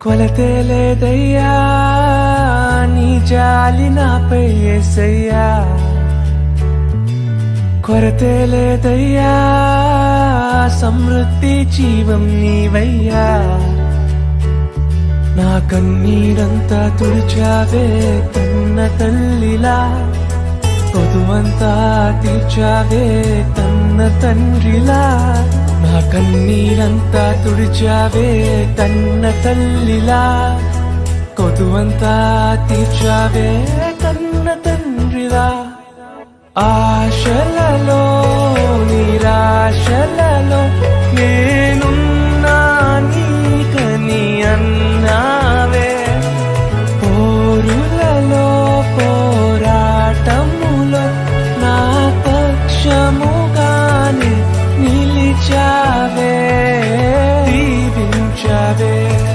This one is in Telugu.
కొలతే లేదయ్యా నీ జాలి నాపై యేసయ్యా, కొరతే లేదయ్యా సమృద్ధి జీవం నీవయ్యా. నా కన్నీరంతా తుడిచావే కన్న తల్లిలా, పొదువంతా తీర్చావే కన్న తండ్రిలా. నా కన్నీరంతా తుడిచావే కన్న తల్లిలా, కొదువంతా తీర్చావే కన్న తండ్రిలా. ఆశలలో నిరాశలలో